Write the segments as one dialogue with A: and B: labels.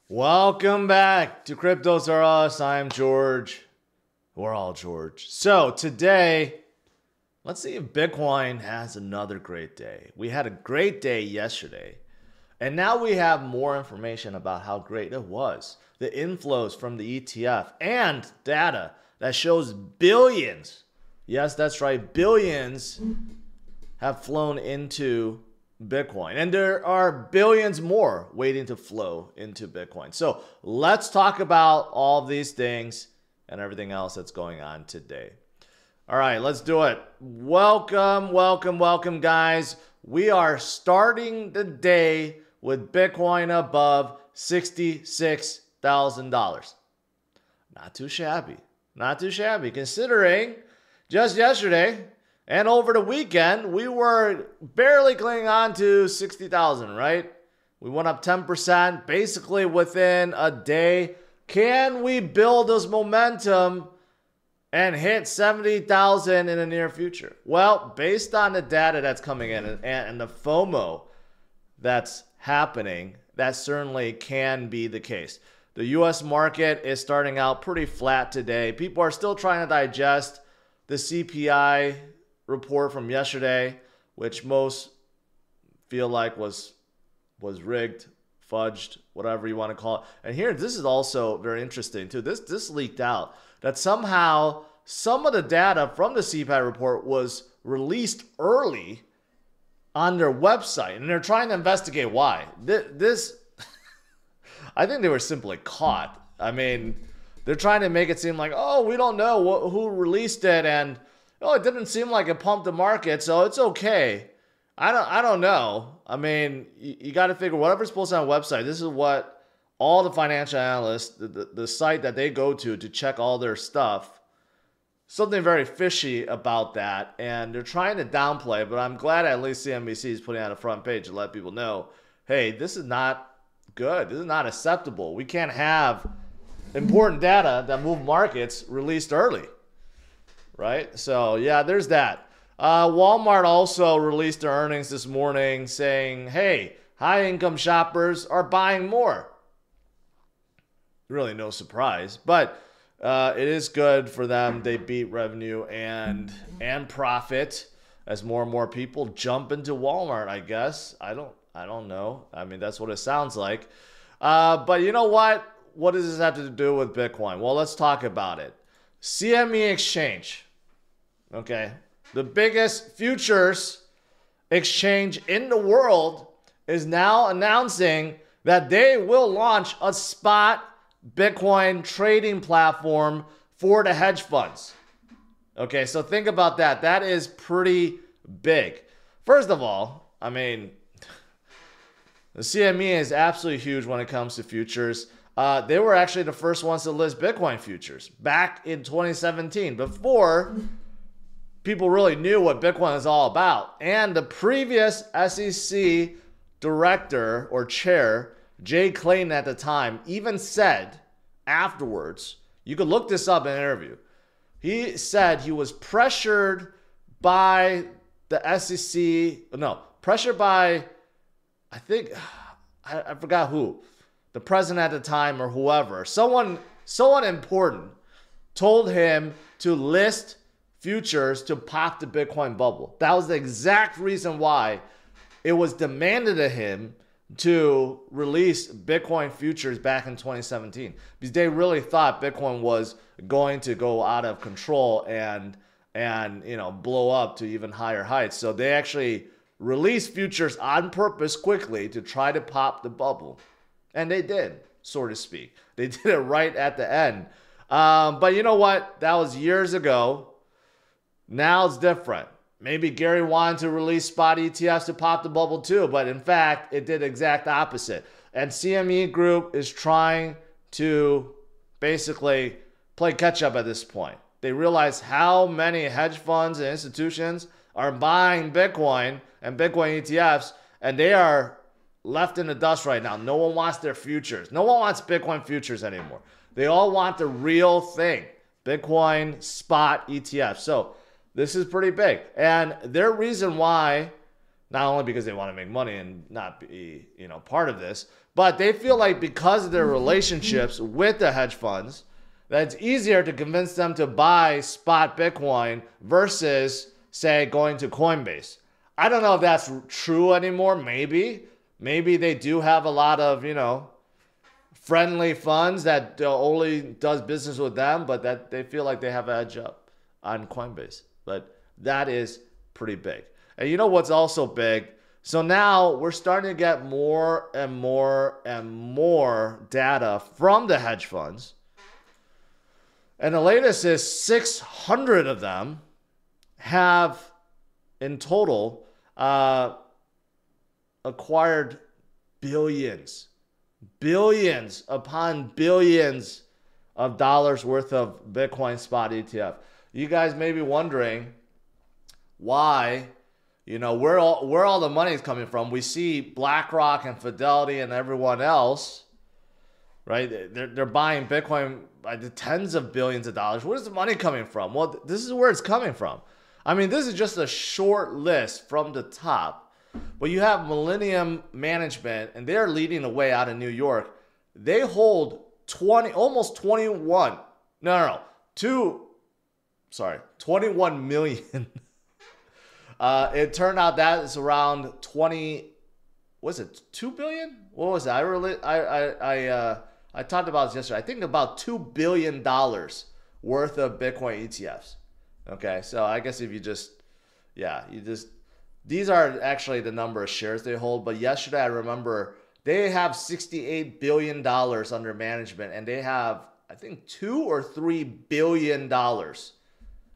A: Welcome back to CryptosRUs. I'm George. We're all George. So today, let's see if Bitcoin has another great day. We had a great day yesterday, and now we have more information about how great it was. The inflows from the ETF and data that shows billions, yes, that's right, billions have flown into Bitcoin. And there are billions more waiting to flow into Bitcoin. So let's talk about all of these things and everything else that's going on today. All right, let's do it. Welcome, welcome, welcome, guys. We are starting the day with Bitcoin above $66,000. Not too shabby. Not too shabby, considering just yesterday and over the weekend, we were barely clinging on to 60,000, right? We went up 10%, basically within a day. Can we build this momentum and hit 70,000 in the near future? Well, based on the data that's coming in and the FOMO that's happening, that certainly can be the case. The US market is starting out pretty flat today. People are still trying to digest the CPI report from yesterday, which most feel like was rigged, fudged, whatever you want to call it. And here, this is also very interesting too. This leaked out that somehow some of the data from the CPI report was released early on their website, and they're trying to investigate why. This I think they were simply caught. I mean, they're trying to make it seem like, oh, we don't know who released it, and oh, it didn't seem like it pumped the market, so it's okay. I don't know. I mean, you got to figure whatever's posted on a website. This is what all the financial analysts, the site that they go to check all their stuff. Something very fishy about that, and they're trying to downplay. But I'm glad at least CNBC is putting on a front page to let people know, hey, this is not good. This is not acceptable. We can't have important data that move markets released early. Right? So, yeah, there's that. Walmart also released their earnings this morning saying, hey, high-income shoppers are buying more. Really no surprise, but it is good for them. They beat revenue and profit as more and more people jump into Walmart, I guess. I don't know. I mean, that's what it sounds like. But you know what? What does this have to do with Bitcoin? Well, let's talk about it. CME Exchange. Okay, the biggest futures exchange in the world is now announcing that they will launch a spot Bitcoin trading platform for the hedge funds. Okay, so think about that. That is pretty big. First of all, I mean, the CME is absolutely huge when it comes to futures. They were actually the first ones to list Bitcoin futures back in 2017, before people really knew what Bitcoin is all about. And the previous SEC director or chair, Jay Clayton at the time, even said afterwards, you could look this up in an interview, he said he was pressured by the SEC, pressured by, I think, I forgot who, the president at the time or whoever, someone important told him to list futures to pop the Bitcoin bubble. That was the exact reason why it was demanded of him to release Bitcoin futures back in 2017, because they really thought Bitcoin was going to go out of control and blow up to even higher heights. So they actually released futures on purpose quickly to try to pop the bubble, and they did, so to speak. They did it right at the end. But you know what? That was years ago. Now it's different. Maybe Gary wanted to release spot ETFs to pop the bubble too, but in fact, it did the exact opposite. And CME Group is trying to basically play catch up at this point. They realize how many hedge funds and institutions are buying Bitcoin and Bitcoin ETFs, and they are left in the dust right now. No one wants their futures. No one wants Bitcoin futures anymore. They all want the real thing, Bitcoin spot ETF. So this is pretty big. And their reason why Not only because they want to make money and not be, part of this, but they feel like because of their relationships with the hedge funds, that it's easier to convince them to buy spot Bitcoin versus, say, going to Coinbase. I don't know if that's true anymore. Maybe they do have a lot of, friendly funds that only does business with them, but that they feel like they have an edge up on Coinbase. But that is pretty big. And you know what's also big? So now we're starting to get more and more and more data from the hedge funds. And the latest is 600 of them have, in total, acquired billions upon billions of dollars worth of Bitcoin spot ETF. You guys may be wondering why, where all the money is coming from. We see BlackRock and Fidelity and everyone else, right? They're buying Bitcoin by the tens of billions of dollars. Where's the money coming from? Well, this is where it's coming from. I mean, this is just a short list from the top. But you have Millennium Management, and they're leading the way out of New York. They hold 21 million. It turned out that is around 2 billion? What was it? I talked about this yesterday. I think about $2 billion worth of Bitcoin ETFs. Okay, so I guess if these are actually the number of shares they hold. But yesterday, I remember they have $68 billion under management, and they have, I think, $2 or $3 billion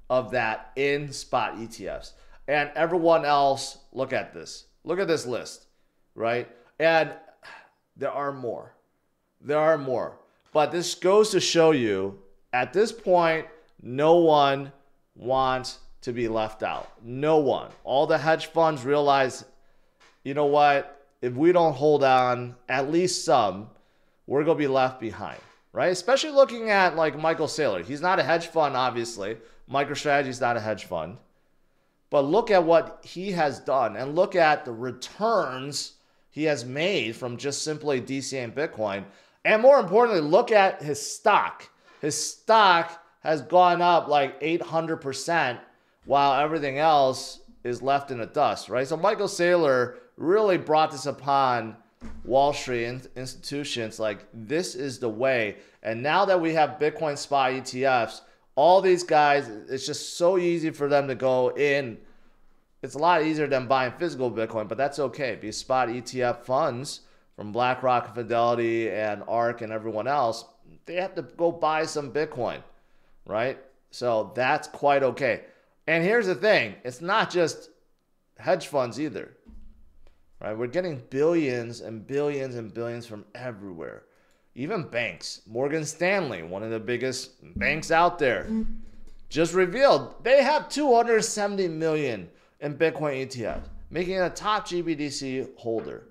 A: of that in spot ETFs. And everyone else, look at this list, right? And there are more. But this goes to show you, at this point, no one wants to be left out. No one. All the hedge funds realize, you know what? If we don't hold on, at least some, we're going to be left behind, right? Especially looking at like Michael Saylor. He's not a hedge fund, obviously. MicroStrategy is not a hedge fund. But look at what he has done and look at the returns he has made from just simply DCAing Bitcoin. And more importantly, look at his stock. His stock has gone up like 800%, while everything else is left in the dust, right? So Michael Saylor really brought this upon Wall Street institutions, like this is the way. And now that we have Bitcoin spot ETFs, all these guys, it's just so easy for them to go in. It's a lot easier than buying physical Bitcoin, but that's okay because spot ETF funds from BlackRock, Fidelity, and ARK and everyone else, they have to go buy some Bitcoin, right? So that's quite okay. And here's the thing. It's not just hedge funds either, right? We're getting billions and billions and billions from everywhere. Even banks. Morgan Stanley, one of the biggest banks out there, just revealed they have 270 million in Bitcoin ETFs, making it a top GBTC holder.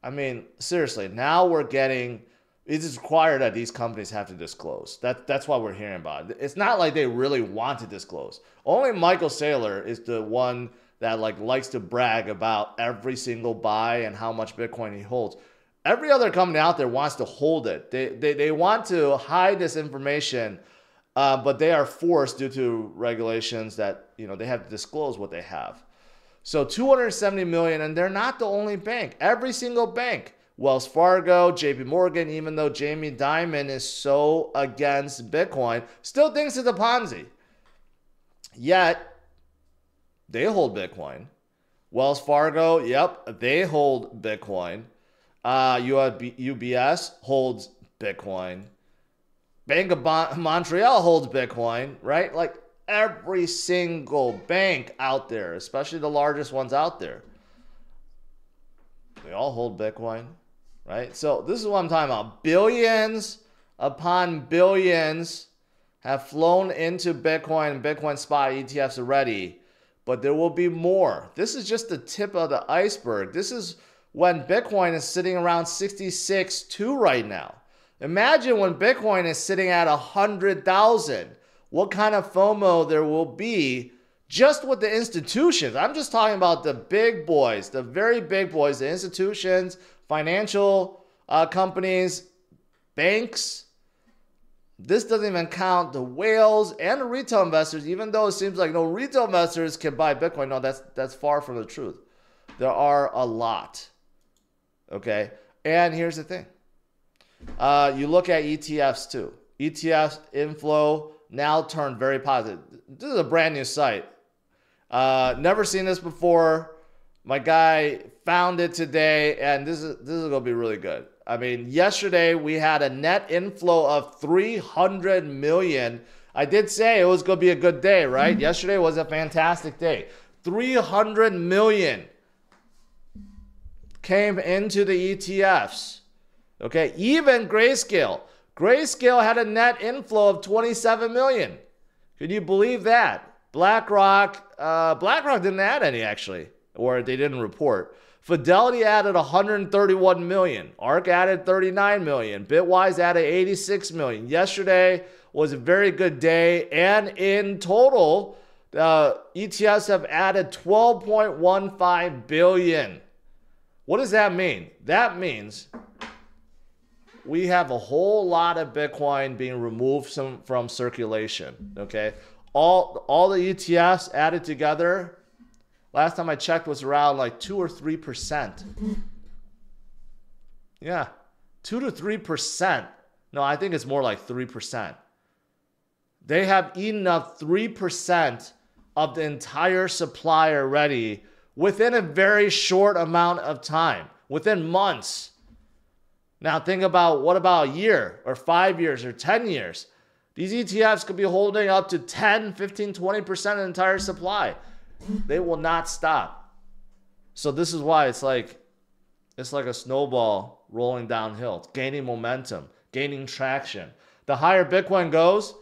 A: I mean, seriously, now we're getting, it is required that these companies have to disclose. That's why we're hearing about it. It's not like they really want to disclose. Only Michael Saylor is the one that likes to brag about every single buy and how much Bitcoin he holds. Every other company out there wants to hold it. They want to hide this information, but they are forced due to regulations that they have to disclose what they have. So 270 million, and they're not the only bank. Every single bank, Wells Fargo, JP Morgan, even though Jamie Dimon is so against Bitcoin, still thinks it's a Ponzi. Yet, they hold Bitcoin. Wells Fargo, yep, they hold Bitcoin. UBS holds Bitcoin. Bank of Montreal holds Bitcoin, right? Like every single bank out there, especially the largest ones out there, they all hold Bitcoin, right? So this is what I'm talking about. Billions upon billions have flown into Bitcoin and Bitcoin spot ETFs already, but there will be more. This is just the tip of the iceberg. This is when Bitcoin is sitting around 66.2 right now. Imagine when Bitcoin is sitting at 100,000. What kind of FOMO there will be just with the institutions. I'm just talking about the big boys, the very big boys, the institutions, financial companies, banks. This doesn't even count the whales and the retail investors, even though it seems like no retail investors can buy Bitcoin. No, that's far from the truth. There are a lot. Okay? And here's the thing. You look at ETFs too. ETFs inflow now turned very positive. This is a brand new site. Never seen this before. My guy found it today, and this is going to be really good. I mean, yesterday we had a net inflow of 300 million. I did say it was going to be a good day, right? Mm-hmm. Yesterday was a fantastic day. 300 million came into the ETFs. Okay, even Grayscale. Grayscale had a net inflow of 27 million. Can you believe that? BlackRock didn't add any actually, or they didn't report. Fidelity added 131 million. ARK added 39 million. Bitwise added 86 million. Yesterday was a very good day, and in total, ETFs have added 12.15 billion. What does that mean? That means we have a whole lot of Bitcoin being removed from circulation. Okay, all the ETFs added together, last time I checked, was around like 2 or 3%. Yeah, 2 to 3%. No, I think it's more like 3%. They have eaten up 3% of the entire supply already within a very short amount of time, within months. Now think about, what about a year or 5 years or 10 years? These ETFs could be holding up to 10, 15, 20% of the entire supply. They will not stop. So this is why it's like a snowball rolling downhill. It's gaining momentum, gaining traction. The higher Bitcoin goes,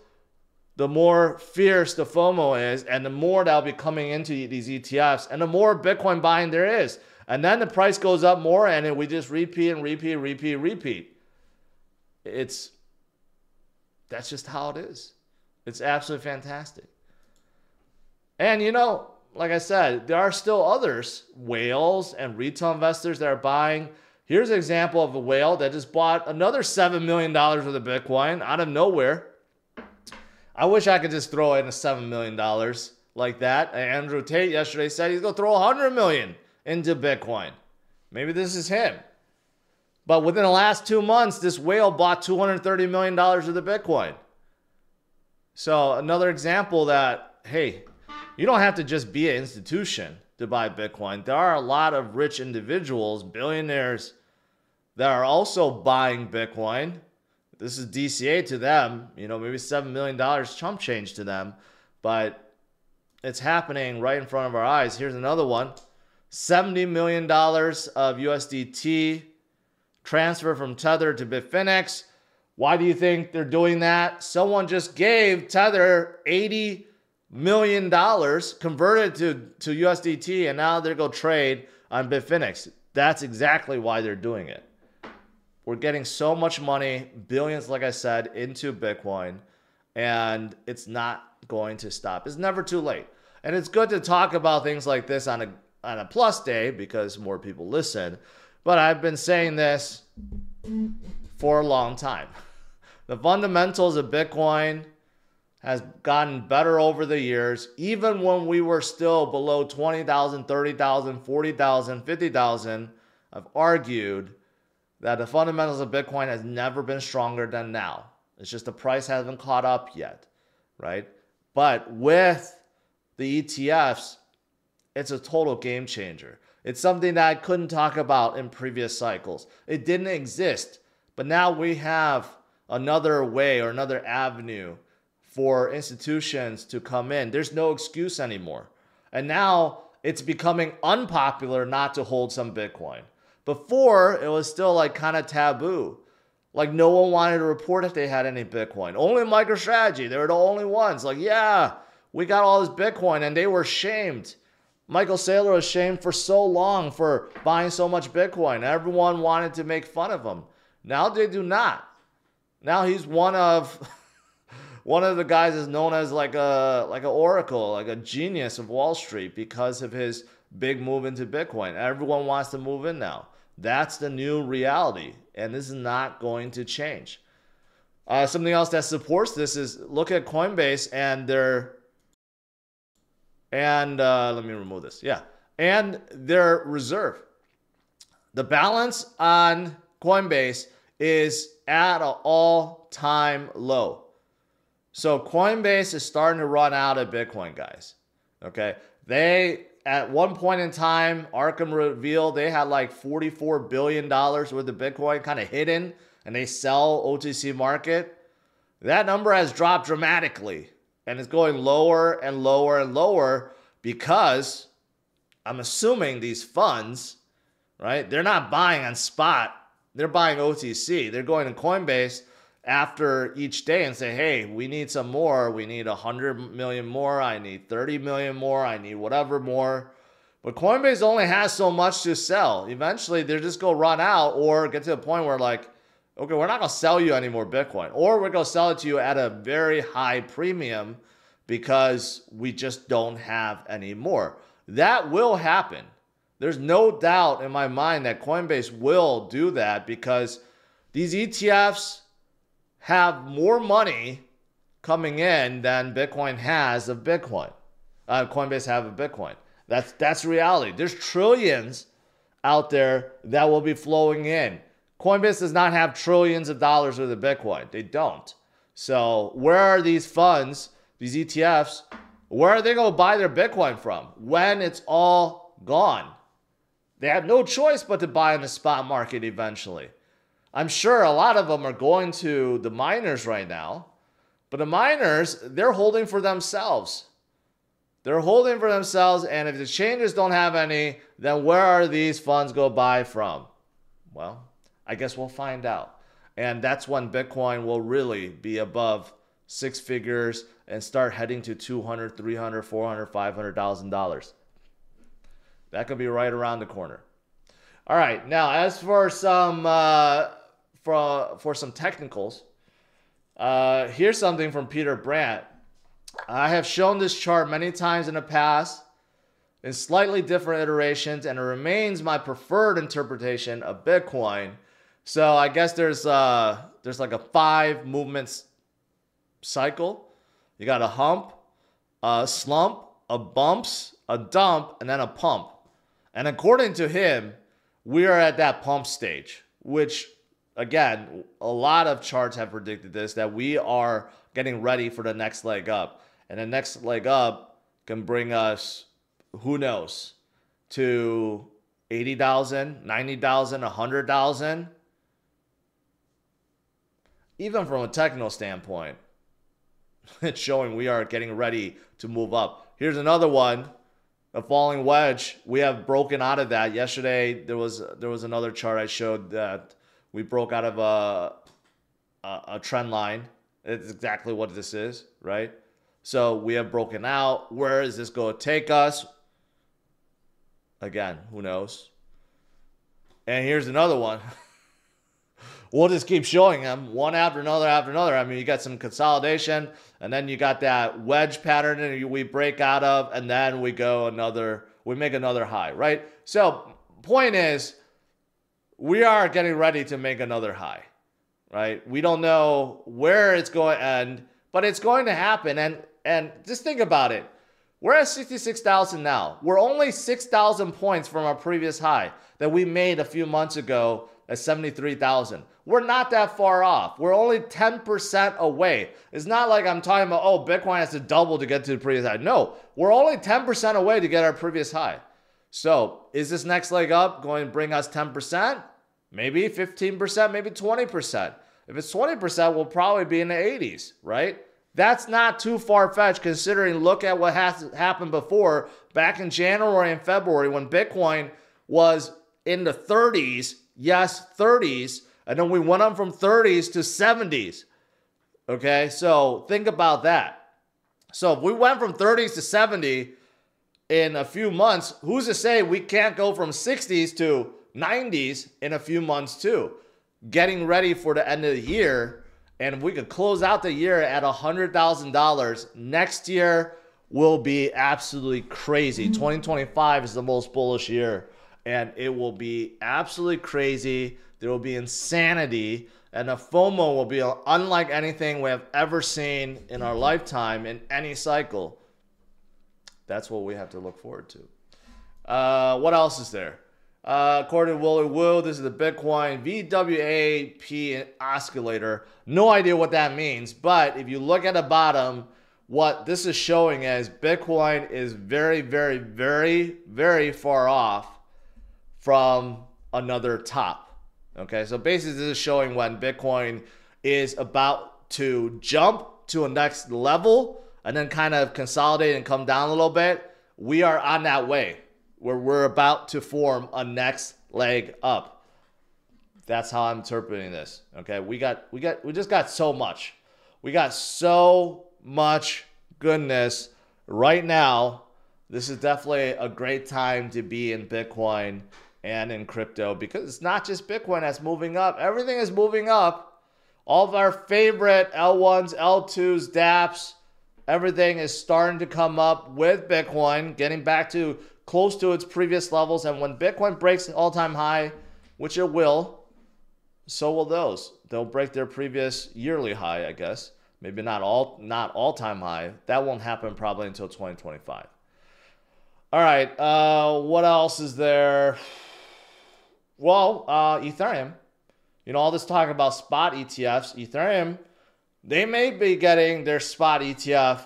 A: the more fierce the FOMO is, and the more that'll be coming into these ETFs, and the more Bitcoin buying there is. And then the price goes up more, and then we just repeat and repeat. That's just how it is. It's absolutely fantastic. And you know, like I said, there are still others, whales and retail investors that are buying. Here's an example of a whale that just bought another $7 million worth of Bitcoin out of nowhere. I wish I could just throw in a $7 million like that. Andrew Tate yesterday said he's going to throw $100 million into Bitcoin. Maybe this is him. But within the last 2 months, this whale bought $230 million worth of Bitcoin. So another example that, hey, you don't have to just be an institution to buy Bitcoin. There are a lot of rich individuals, billionaires, that are also buying Bitcoin. This is DCA to them, maybe $7 million chump change to them, but it's happening right in front of our eyes. Here's another one. $70 million of USDT transfer from Tether to Bitfinex. Why do you think they're doing that? Someone just gave Tether $80 million, converted to USDT, and now they're going to trade on Bitfinex. That's exactly why they're doing it. We're getting so much money, billions, like I said, into Bitcoin, and it's not going to stop. It's never too late. And it's good to talk about things like this on a plus day because more people listen. But I've been saying this for a long time. The fundamentals of Bitcoin has gotten better over the years, even when we were still below 20,000, 30,000, 40,000, 50,000. I've argued that the fundamentals of Bitcoin has never been stronger than now. It's just the price hasn't caught up yet, right? But with the ETFs, it's a total game changer. It's something that I couldn't talk about in previous cycles. It didn't exist, but now we have another way or another avenue for institutions to come in. There's no excuse anymore. And now it's becoming unpopular not to hold some Bitcoin. Before, it was still like kind of taboo. Like no one wanted to report if they had any Bitcoin. Only MicroStrategy. They were the only ones. Like, yeah, we got all this Bitcoin, and they were shamed. Michael Saylor was shamed for so long for buying so much Bitcoin. Everyone wanted to make fun of him. Now they do not. Now he's one of one of the guys is known as like an oracle, like a genius of Wall Street because of his big move into Bitcoin. Everyone wants to move in now. That's the new reality, and this is not going to change. Something else that supports this is look at Coinbase and let me remove this. Yeah, and their reserve. The balance on Coinbase is at an all-time low. So Coinbase is starting to run out of Bitcoin, guys. Okay, they at one point in time, Arkham revealed they had like $44 billion worth of Bitcoin kind of hidden, and they sell OTC market. That number has dropped dramatically, and it's going lower and lower and lower because I'm assuming these funds, right? They're not buying on spot. They're buying OTC. They're going to Coinbase after each day and say, hey, we need some more. We need 100 million more. I need 30 million more. I need whatever more. But Coinbase only has so much to sell. Eventually, they're just going to run out or get to a point where like, okay, we're not going to sell you any more Bitcoin. Or we're going to sell it to you at a very high premium because we just don't have any more. That will happen. There's no doubt in my mind that Coinbase will do that because these ETFs have more money coming in than Bitcoin has of Bitcoin. Coinbase have of Bitcoin. That's reality. There's trillions out there that will be flowing in. Coinbase does not have trillions of dollars worth of Bitcoin. They don't. So where are these funds, these ETFs, where are they going to buy their Bitcoin from when it's all gone? They have no choice but to buy in the spot market eventually. I'm sure a lot of them are going to the miners right now, but the miners, they're holding for themselves. They're holding for themselves, and if the exchanges don't have any, then where are these funds go buy from? Well, I guess we'll find out. And that's when Bitcoin will really be above six figures and start heading to $200,000, $300,000, $400,000, $500,000. That could be right around the corner. All right, now as for some for some technicals, here's something from Peter Brandt. I have shown this chart many times in the past in slightly different iterations, and it remains my preferred interpretation of Bitcoin. So I guess there's like a 5 movements cycle. You got a hump, a slump, a bumps, a dump, and then a pump. And according to him, we are at that pump stage, which, again, a lot of charts have predicted this, that we are getting ready for the next leg up. And the next leg up can bring us, who knows, to 80,000, 90,000, 100,000. Even from a technical standpoint, it's showing we are getting ready to move up. Here's another one. A falling wedge. We have broken out of that. Yesterday, there was another chart I showed that we broke out of a trend line. It's exactly what this is, right? So we have broken out. Where is this going to take us? Again, who knows? And here's another one. We'll just keep showing them one after another after another. I mean, you got some consolidation, and then you got that wedge pattern that we break out of, and then we make another high, right? So point is, we are getting ready to make another high, right? We don't know where it's going to end, but it's going to happen. And just think about it. We're at 66,000 now. We're only 6,000 points from our previous high that we made a few months ago at 73,000. We're not that far off. We're only 10% away. It's not like I'm talking about, oh, Bitcoin has to double to get to the previous high. No, we're only 10% away to get our previous high. So is this next leg up going to bring us 10%? Maybe 15%, maybe 20%. If it's 20%, we'll probably be in the 80s, right? That's not too far-fetched considering look at what has happened before back in January and February when Bitcoin was in the 30s. Yes, 30s. And then we went up from 30s to 70s. Okay, so think about that. So if we went from 30s to 70 in a few months, who's to say we can't go from 60s to 90s in a few months too? Getting ready for the end of the year and we could close out the year at $100,000, next year will be absolutely crazy. 2025 is the most bullish year, and it will be absolutely crazy. There will be insanity, and the FOMO will be unlike anything we have ever seen in our lifetime in any cycle. That's what we have to look forward to. What else is there? According to Willie Wu, this is the Bitcoin VWAP oscillator. No idea what that means, but if you look at the bottom, what this is showing is Bitcoin is very, very, very, very far off from another top. Okay, so basically this is showing when Bitcoin is about to jump to a next level and then kind of consolidate and come down a little bit. We are on that way where we're about to form a next leg up. That's how I'm interpreting this. Okay, we just got so much. We got so much goodness right now. This is definitely a great time to be in Bitcoin and in crypto, because it's not just Bitcoin that's moving up. Everything is moving up. All of our favorite L1s, L2s, dApps, everything is starting to come up with Bitcoin, getting back to close to its previous levels. And when Bitcoin breaks an all-time high, which it will, so will those. They'll break their previous yearly high, I guess. Maybe not all-time high. That won't happen probably until 2025. All right, what else is there? Well, Ethereum. You know, all this talk about spot ETFs. Ethereum, they may be getting their spot ETF,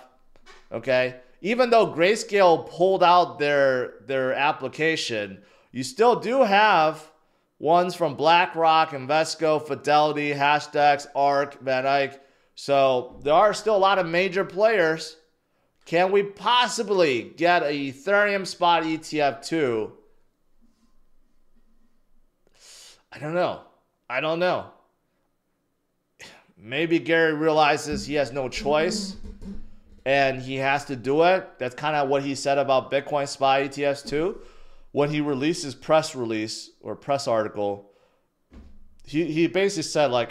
A: okay? Even though Grayscale pulled out their application, you still do have ones from BlackRock, Invesco, Fidelity, Hashdex, ARK, Van Eyck. So there are still a lot of major players. Can we possibly get an Ethereum spot ETF too? I don't know. Maybe Gary realizes he has no choice and he has to do it. That's kind of what he said about Bitcoin spot ETFs too. When he released his press release or press article, he basically said like,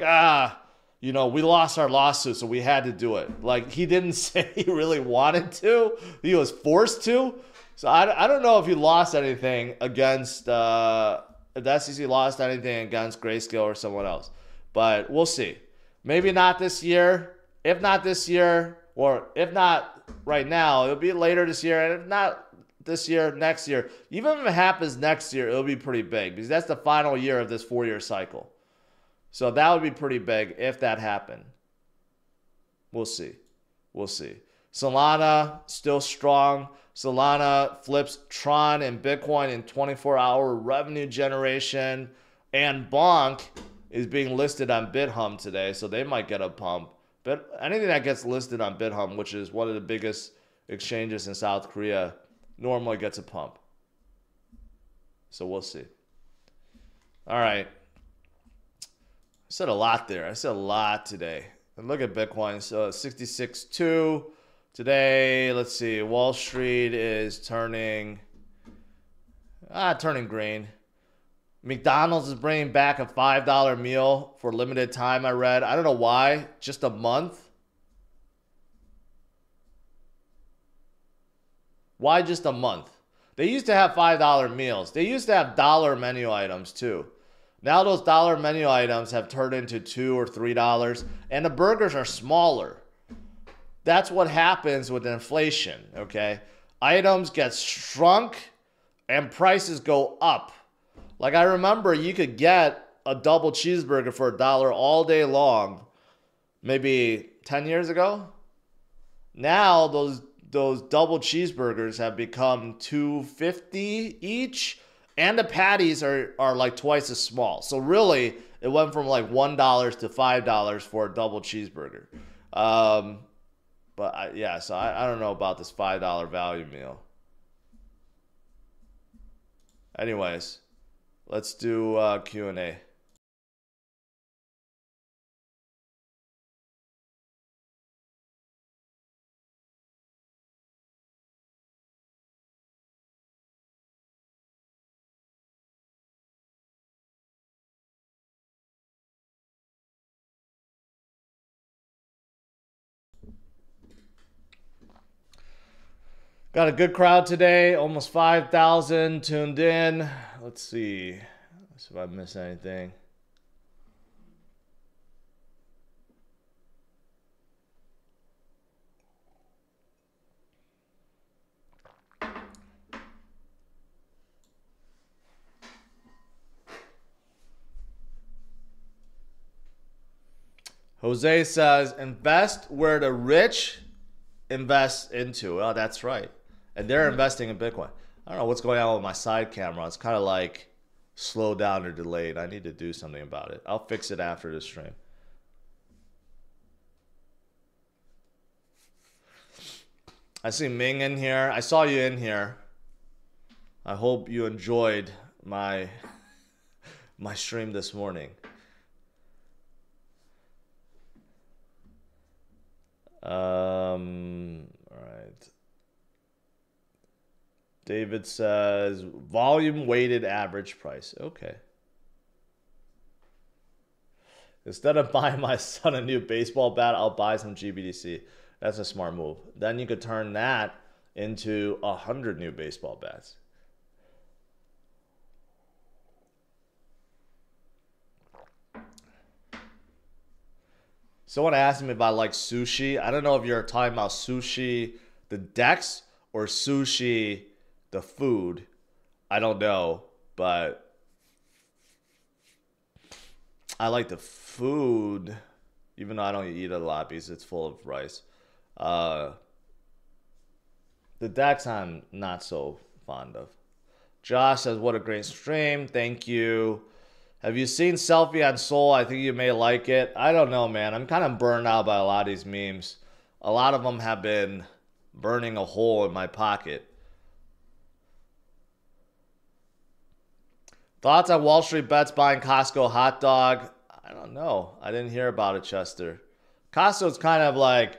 A: you know, we lost our lawsuit, so we had to do it. Like, he didn't say he really wanted to. He was forced to. So I don't know if he lost anything against, if the SEC lost anything against Grayscale or someone else. But we'll see. Maybe not this year. If not this year, or if not right now, it'll be later this year. And if not this year, next year. Even if it happens next year, it'll be pretty big, because that's the final year of this 4-year cycle. So that would be pretty big if that happened. We'll see. We'll see. Solana, still strong. Solana flips Tron and Bitcoin in 24-hour revenue generation. And Bonk is being listed on BitHum today, so they might get a pump. But anything that gets listed on BitHum, which is one of the biggest exchanges in South Korea, normally gets a pump. So we'll see. All right. I said a lot there. I said a lot today. And look at Bitcoin. So 66.2 today. Let's see. Wall Street is turning green. McDonald's is bringing back a $5 meal for limited time, I read. I don't know why. Just a month. Why just a month? They used to have $5 meals. They used to have dollar menu items too. Now those dollar menu items have turned into $2 or $3, and the burgers are smaller. That's what happens with inflation, okay? Items get shrunk and prices go up. Like, I remember you could get a double cheeseburger for $1 all day long, maybe 10 years ago. Now those double cheeseburgers have become $2.50 each. And the patties are like twice as small. So really, it went from like $1 to $5 for a double cheeseburger. So I don't know about this $5 value meal. Anyways, let's do Q&A. Got a good crowd today. Almost 5,000 tuned in. Let's see. Let's see if I missed anything. Jose says, invest where the rich invest into. Oh, that's right. And they're investing in Bitcoin. I don't know what's going on with my side camera. It's kind of like slowed down or delayed. I need to do something about it. I'll fix it after the stream. I see Ming in here. I saw you in here. I hope you enjoyed my stream this morning. All right. David says volume weighted average price. Okay. Instead of buying my son a new baseball bat, I'll buy some GBTC. That's a smart move. Then you could turn that into 100 new baseball bats. Someone asked me if I like sushi. I don't know if you're talking about sushi, the decks, or sushi, the food. I don't know, but I like the food, even though I don't eat a lot because it's full of rice. The decks I'm not so fond of. Josh says, what a great stream. Thank you. Have you seen Selfie on Sol? I think you may like it. I don't know, man. I'm kind of burned out by a lot of these memes. A lot of them have been burning a hole in my pocket. Thoughts on Wall Street Bets buying Costco hot dog? I don't know. I didn't hear about it, Chester. Costco's kind of like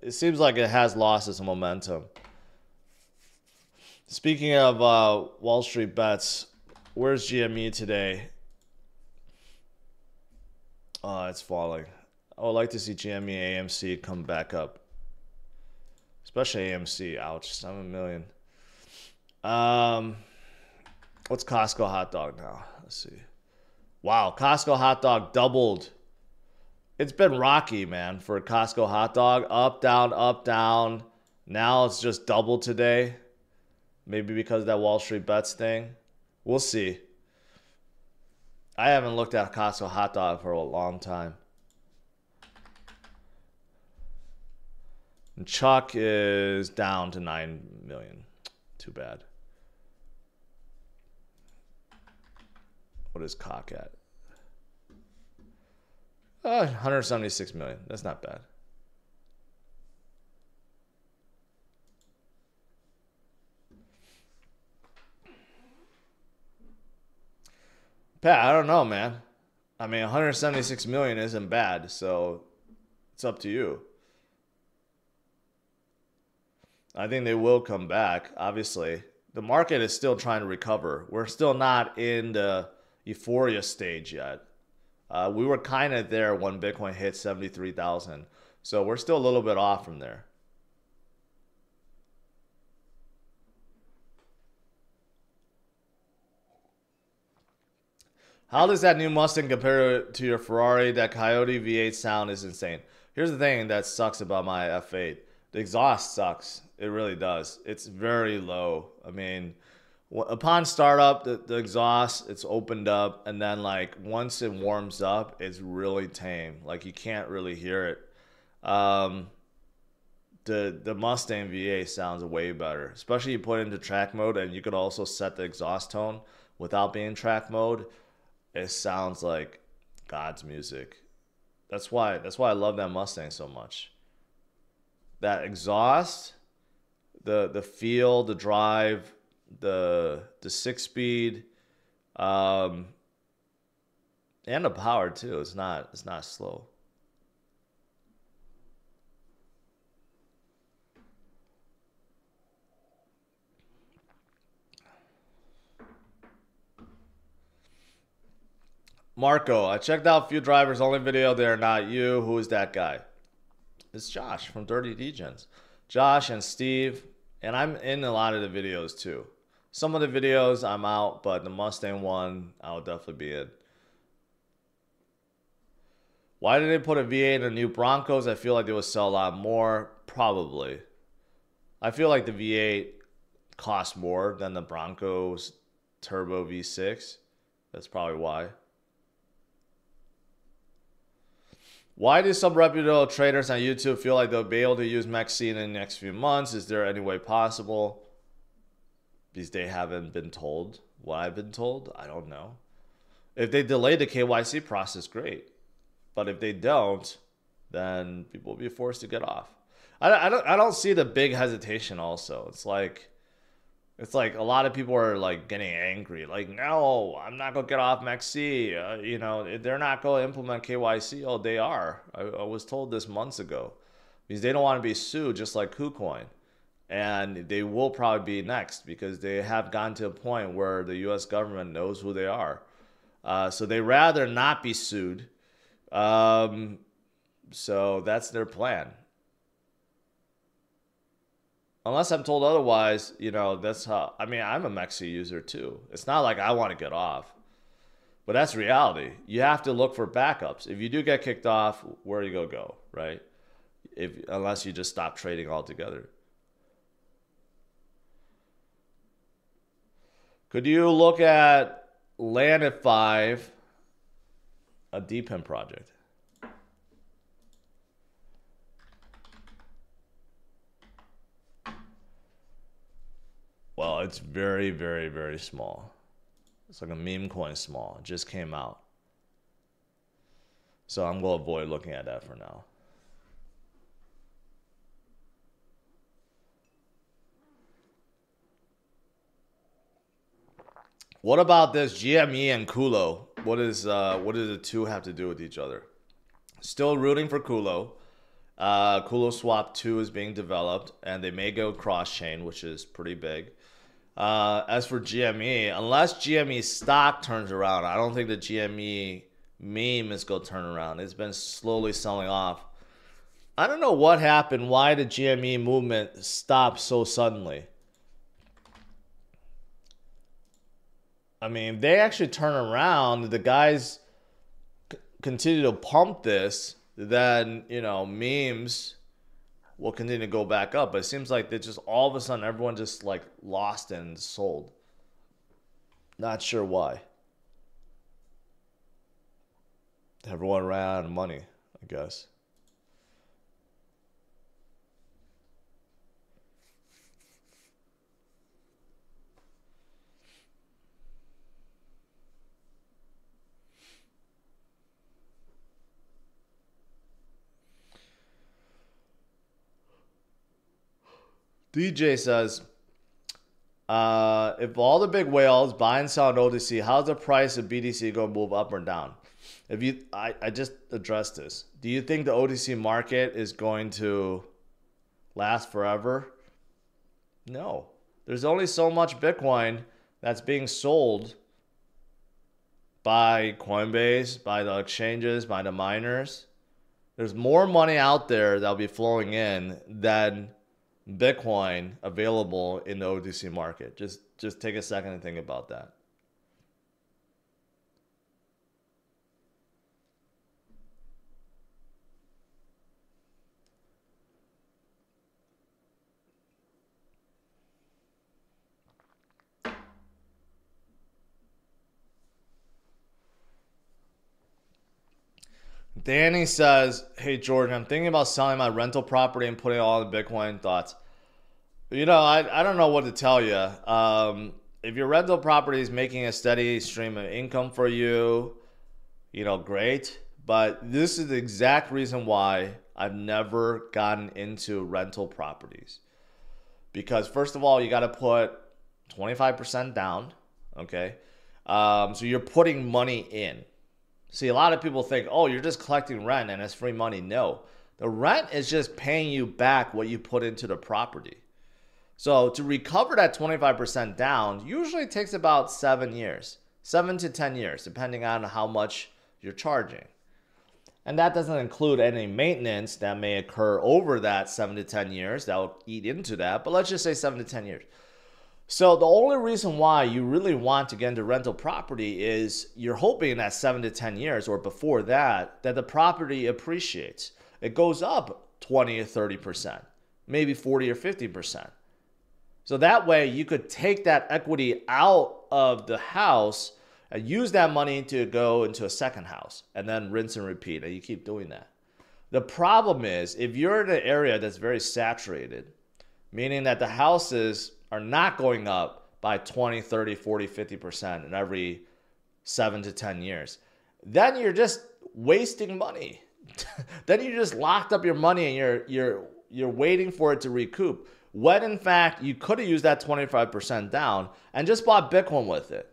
A: it seems like it has lost its momentum. Speaking of Wall Street Bets, where's GME today? Oh, it's falling. I would like to see GME AMC come back up. Especially AMC. Ouch. 7 million. What's Costco hot dog now? Let's see. Wow. Costco hot dog doubled. It's been rocky, man, for Costco hot dog. Up, down, up, down. Now it's just doubled today. Maybe because of that Wall Street Bets thing. We'll see. I haven't looked at Costco hot dog for a long time. And Chuck is down to 9 million. Too bad. What is Cock at? 176 million. That's not bad. Pat, I don't know, man. I mean, 176 million isn't bad, so it's up to you. I think they will come back, obviously. The market is still trying to recover. We're still not in the euphoria stage yet. We were kind of there when Bitcoin hit 73,000. So we're still a little bit off from there. How does that new Mustang compare to your Ferrari? That Coyote V8 sound is insane. Here's the thing that sucks about my F8. The exhaust sucks. It really does. It's very low. I mean, upon startup, the exhaust, it's opened up. And then, like, once it warms up, it's really tame. Like, you can't really hear it. The Mustang V8 sounds way better. Especially you put it into track mode. And you could also set the exhaust tone without being in track mode. It sounds like God's music. That's why I love that Mustang so much. That exhaust, the feel, the drive, the 6-speed, and the power too. It's not slow. Marco, I checked out a few drivers only video. They're not you. Who is that guy? It's Josh from Dirty Degens. Josh and Steve And I'm in a lot of the videos too. Some of the videos I'm out, but the Mustang one, I'll definitely be in. Why did they put a V8 in the new Broncos? I feel like they would sell a lot more. Probably. I feel like the V8 costs more than the Broncos Turbo V6. That's probably why. Why do some reputable traders on YouTube feel like they'll be able to use MEXC in the next few months? Is there any way possible? Because they haven't been told what I've been told. I don't know. If they delay the KYC process, great. But if they don't, then people will be forced to get off. I don't see the big hesitation also. It's like a lot of people are like getting angry. Like, no, I'm not going to get off MEXC. You know, they're not going to implement KYC. Oh, they are. I was told this months ago. Because they don't want to be sued just like KuCoin. And they will probably be next because they have gotten to a point where the U.S. government knows who they are. So they rather not be sued. So that's their plan. Unless I'm told otherwise, you know, that's how, I mean, I'm a MEXC user too. It's not like I want to get off, but that's reality. You have to look for backups. If you do get kicked off, where are you going to go, right? Unless you just stop trading altogether. Could you look at Land at 5, a DPIM project? Well, it's very, very, very small. It's like a meme coin small. It just came out. So I'm going to avoid looking at that for now. What about this GME and Kulo? What do the two have to do with each other? Still rooting for Kulo. Kulo Swap 2 is being developed, and they may go cross-chain, which is pretty big. As for GME, unless GME stock turns around, I don't think the GME meme is going to turn around. It's been slowly selling off. I don't know what happened, why the GME movement stopped so suddenly. I mean, they actually turn around, the guys continue to pump this, then, you know, memes will continue to go back up. But it seems like they just all of a sudden everyone just like lost and sold. Not sure why. Everyone ran out of money, I guess. DJ says, if all the big whales buy and sell on OTC, how's the price of BTC going to move up or down? I just addressed this. Do you think the OTC market is going to last forever? No. There's only so much Bitcoin that's being sold by Coinbase, by the exchanges, by the miners. There's more money out there that'll be flowing in than Bitcoin available in the OTC market. Just take a second and think about that. Danny says, hey, George, I'm thinking about selling my rental property and putting all the Bitcoin. Thoughts? You know, I don't know what to tell you. If your rental property is making a steady stream of income for you, you know, great. But this is the exact reason why I've never gotten into rental properties. Because first of all, you got to put 25% down, okay? So you're putting money in. See, a lot of people think, oh, you're just collecting rent and it's free money. No, the rent is just paying you back what you put into the property. So to recover that 25% down usually takes about 7 years, 7 to 10 years, depending on how much you're charging. And that doesn't include any maintenance that may occur over that 7 to 10 years. That will eat into that. But let's just say 7 to 10 years. So the only reason why you really want to get into rental property is you're hoping that 7 to 10 years or before that the property appreciates. It goes up 20 or 30%, maybe 40 or 50%. So that way you could take that equity out of the house and use that money to go into a second house and then rinse and repeat, and you keep doing that. The problem is if you're in an area that's very saturated, meaning that the houses are not going up by 20, 30, 40, 50% in every 7 to 10 years, then you're just wasting money. Then you just locked up your money and you're waiting for it to recoup. When in fact you could have used that 25% down and just bought Bitcoin with it.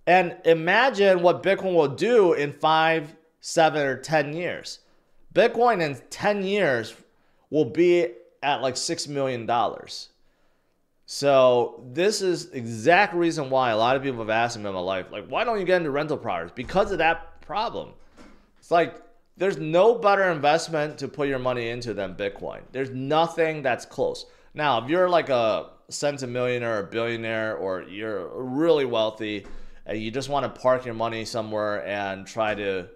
A: And imagine what Bitcoin will do in 5, 7, or 10 years. Bitcoin in 10 years will be at like $6 million. So this is the exact reason why a lot of people have asked me in my life, like, why don't you get into rental properties? Because of that problem. It's like, there's no better investment to put your money into than Bitcoin. There's nothing that's close. Now, if you're like a centimillionaire or a billionaire, or you're really wealthy and you just want to park your money somewhere and try to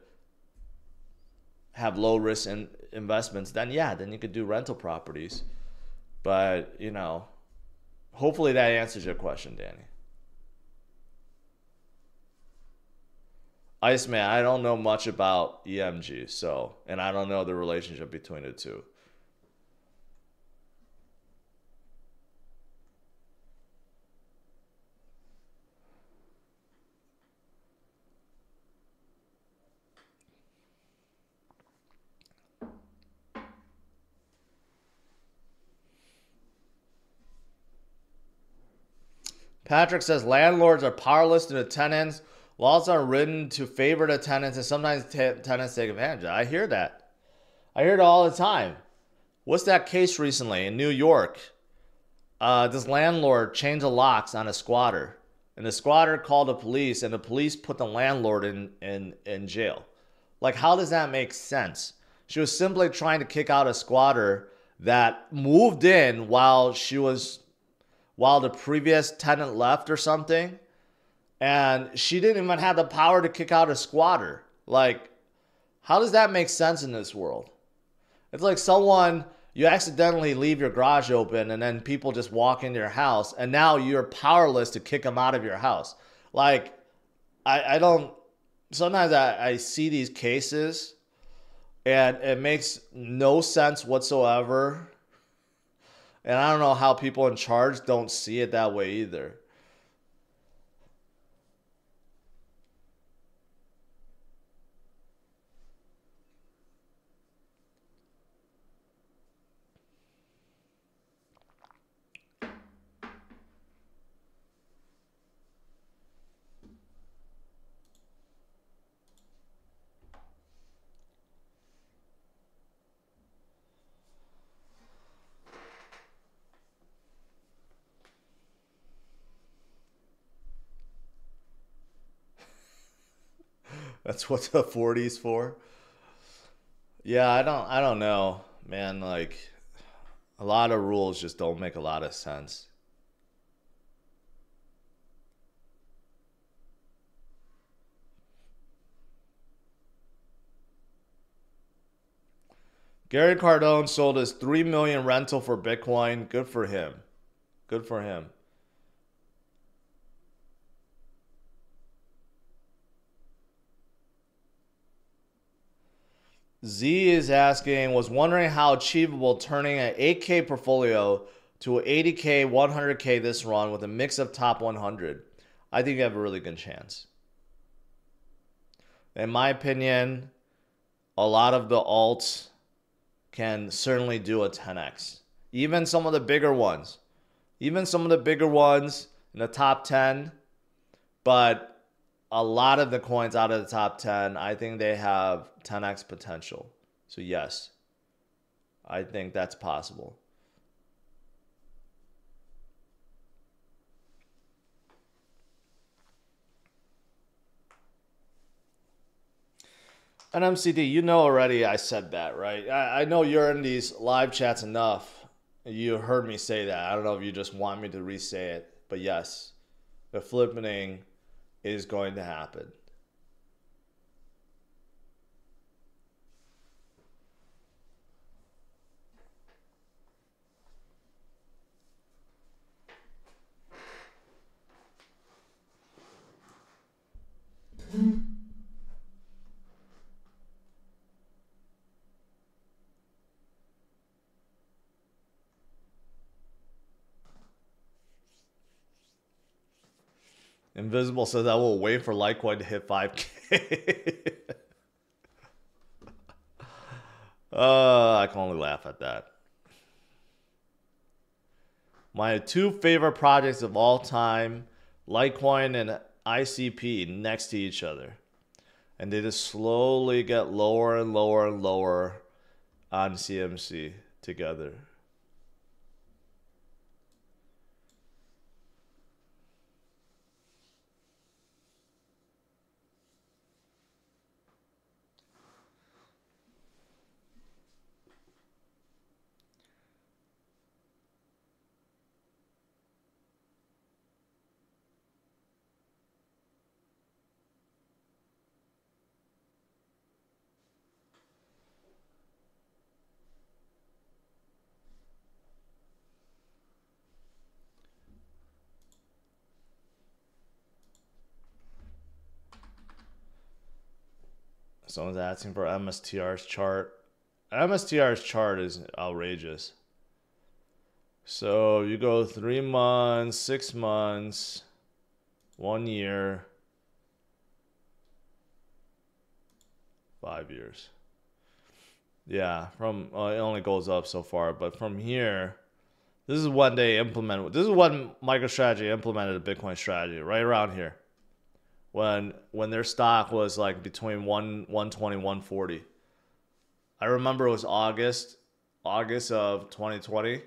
A: have low risk investments, then yeah, then you could do rental properties. But, you know, hopefully that answers your question, Danny. Iceman, I don't know much about EMG, so, and I don't know the relationship between the two. Patrick says landlords are powerless to the tenants. Laws are written to favor the tenants, and sometimes tenants take advantage. I hear that. I hear it all the time. What's that case recently in New York? This landlord changed the locks on a squatter, and the squatter called the police, and the police put the landlord in jail. Like, how does that make sense? She was simply trying to kick out a squatter that moved in while the previous tenant left or something. And she didn't even have the power to kick out a squatter. Like, how does that make sense in this world? It's like you accidentally leave your garage open and then people just walk into your house and now you're powerless to kick them out of your house. Like, I don't, sometimes I see these cases and it makes no sense whatsoever. And I don't know how people in charge don't see it that way either. That's what the 40's for. Yeah, I don't know, man. Like, a lot of rules just don't make a lot of sense. Gary Cardone sold his 3 million rental for Bitcoin. Good for him. Good for him. Z is asking, was wondering how achievable turning an 8K portfolio to an 80K, 100K this run with a mix of top 100. I think you have a really good chance. In my opinion, a lot of the alts can certainly do a 10x. Even some of the bigger ones. Even some of the bigger ones in the top 10. But a lot of the coins out of the top 10, I think they have 10x potential. So yes, I think that's possible. And MCD, you know already I said that, right? I know you're in these live chats enough. You heard me say that. I don't know if you just want me to re-say it. But yes, the flipping is going to happen. Invisible says I will wait for Litecoin to hit 5K. I can only laugh at that. My two favorite projects of all time, Litecoin and ICP, next to each other. And they just slowly get lower and lower and lower on CMC together. Someone's asking for MSTR's chart. MSTR's chart is outrageous. So you go 3 months, 6 months, 1 year, 5 years. Yeah, from it only goes up so far, but from here, this is when they implement. This is when MicroStrategy implemented a Bitcoin strategy, right around here, when their stock was like between 120, 140. I remember it was August of 2020.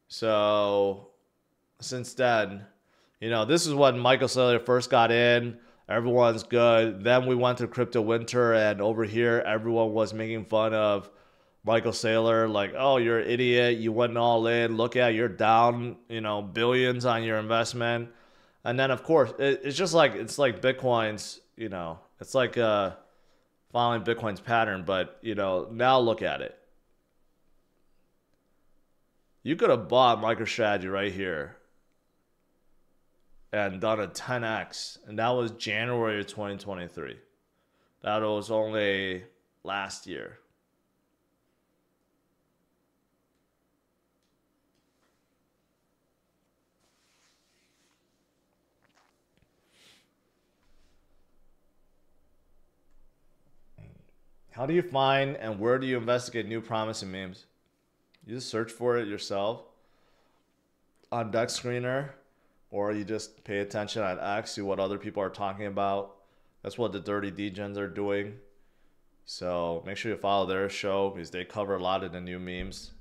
A: So since then, you know, this is when Michael Saylor first got in. Everyone's good. Then we went to crypto winter, and over here, everyone was making fun of Michael Saylor, like, oh, you're an idiot. You went all in. Look at, you're down, you know, billions on your investment. And then, of course, it's just like, it's like Bitcoin's, you know, it's like following Bitcoin's pattern. But, you know, now look at it. You could have bought MicroStrategy right here and done a 10x, and that was January of 2023. That was only last year. How do you find and where do you investigate new promising memes? You just search for it yourself on Dex Screener, or you just pay attention on X, see what other people are talking about. That's what the Dirty Degens are doing. So make sure you follow their show because they cover a lot of the new memes.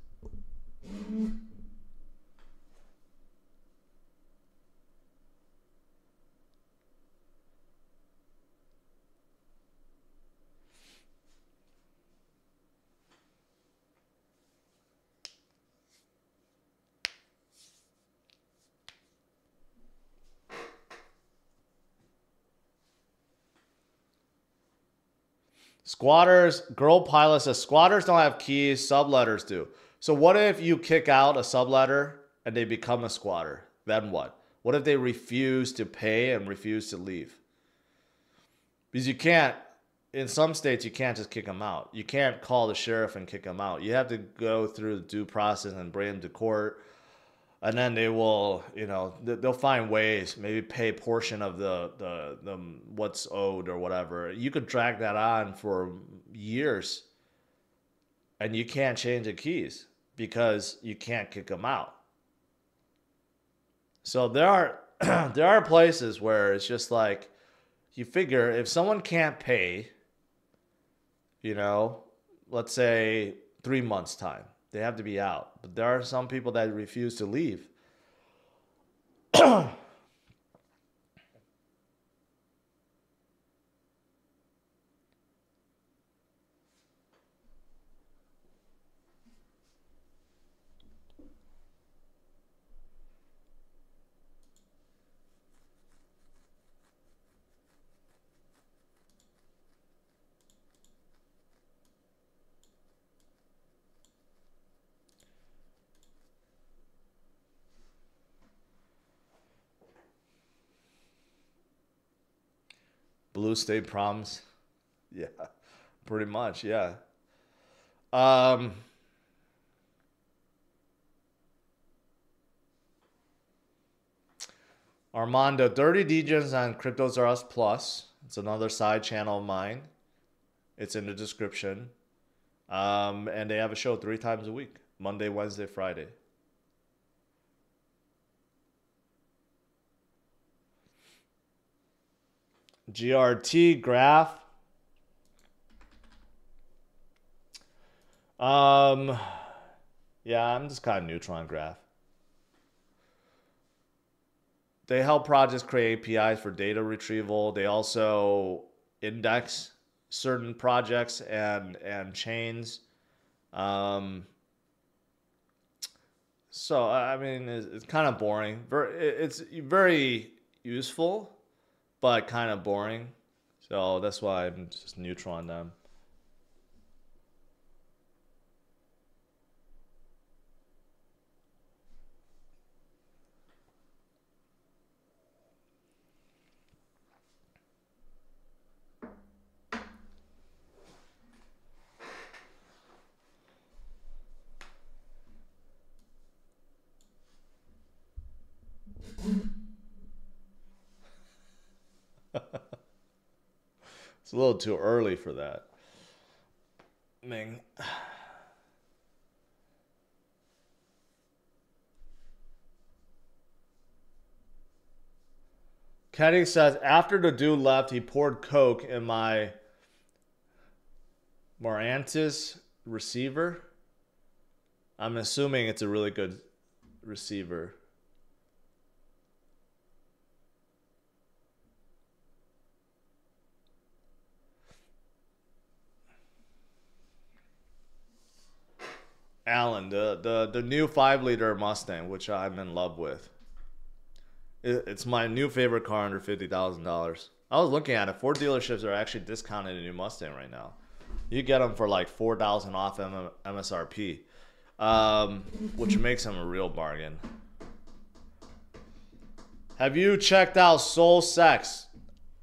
A: Squatters, Girl Pilot says squatters don't have keys, subletters do. So what if you kick out a subletter and they become a squatter? Then what? What if they refuse to pay and refuse to leave? Because you can't, in some states, you can't just kick them out. You can't call the sheriff and kick them out. You have to go through the due process and bring them to court. And then they will, you know, they'll find ways, maybe pay a portion of the what's owed or whatever. You could drag that on for years, and you can't change the keys because you can't kick them out. So there are there are places where it's just like you figure if someone can't pay, you know, let's say 3 months time, they have to be out. But there are some people that refuse to leave. Blue state problems. Yeah, pretty much. Yeah. Um, Armando, 30 DJs on CryptosRUs Plus. It's another side channel of mine. It's in the description. And they have a show 3 times a week: Monday, Wednesday, Friday. GRT graph. Yeah, I'm just kind of neutral on graph. They help projects create APIs for data retrieval. They also index certain projects and chains. So I mean, it's kind of boring. It's very useful, but kind of boring. So that's why I'm just neutral on them. It's a little too early for that. Ming. Kenny says, after the dude left, he poured Coke in my Morantis receiver. I'm assuming it's a really good receiver. Alan, the new 5-liter Mustang, which I'm in love with. It's my new favorite car under $50,000. I was looking at it. Ford dealerships are actually discounting a new Mustang right now. You get them for like $4,000 off MSRP, which makes them a real bargain. Have you checked out Soul Sex?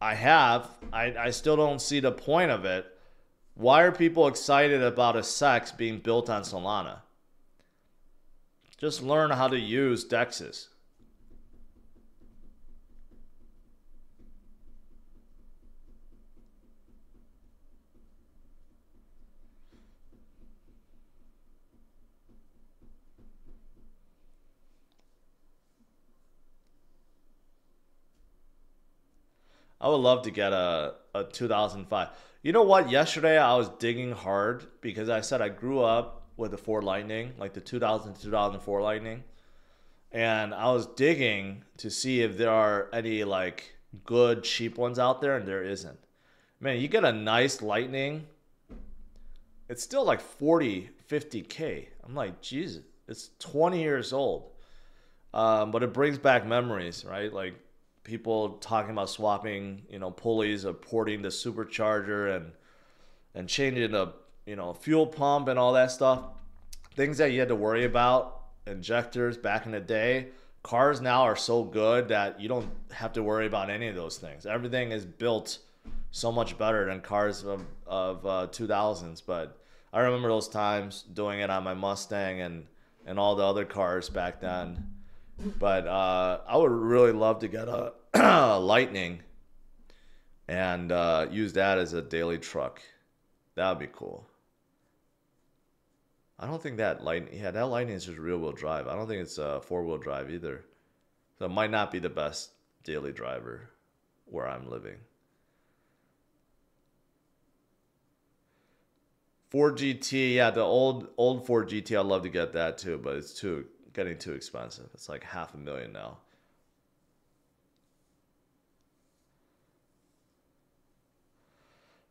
A: I have. I still don't see the point of it. Why are people excited about a sex being built on Solana? Just learn how to use DEXs. I would love to get a 2005. You know what? Yesterday I was digging hard because I said I grew up with the Ford Lightning, like the 2000 2004 Lightning. And I was digging to see if there are any like good cheap ones out there, and there isn't. Man, you get a nice Lightning, it's still like 40, 50K. I'm like, Jesus, it's 20 years old. But it brings back memories, right? Like people talking about swapping, pulleys or porting the supercharger and changing the, fuel pump and all that stuff. Things that you had to worry about, injectors back in the day. Cars now are so good that you don't have to worry about any of those things. Everything is built so much better than cars of 2000s. But I remember those times doing it on my Mustang and all the other cars back then. But I would really love to get a Lightning and use that as a daily truck. That would be cool. I don't think that Lightning, yeah, that Lightning is just rear-wheel drive. I don't think it's 4-wheel drive either. So it might not be the best daily driver where I'm living. Ford GT, yeah, the old Ford GT, I'd love to get that too, but it's getting too expensive. It's like $500,000 now.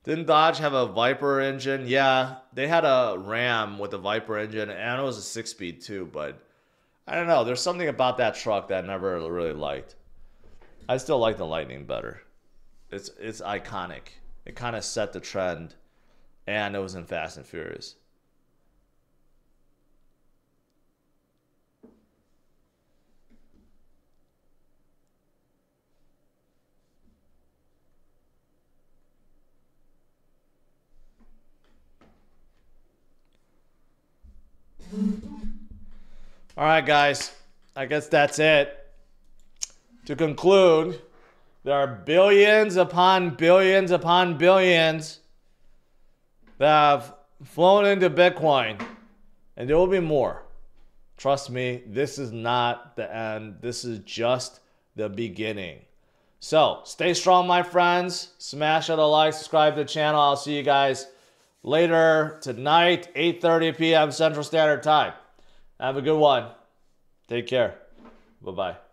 A: Didn't Dodge have a Viper engine? Yeah, they had a Ram with a Viper engine, and it was a 6-speed too, but I don't know. There's something about that truck that I never really liked. I still like the Lightning better. It's iconic. It kind of set the trend, and it was in Fast and Furious. All right, guys. I guess that's it. To conclude, there are billions upon billions upon billions that have flown into Bitcoin, and there will be more. Trust me, this is not the end. This is just the beginning. So, stay strong, my friends. Smash out a like, subscribe to the channel. I'll see you guys later tonight, 8:30 p.m. Central Standard Time. Have a good one. Take care. Bye-bye.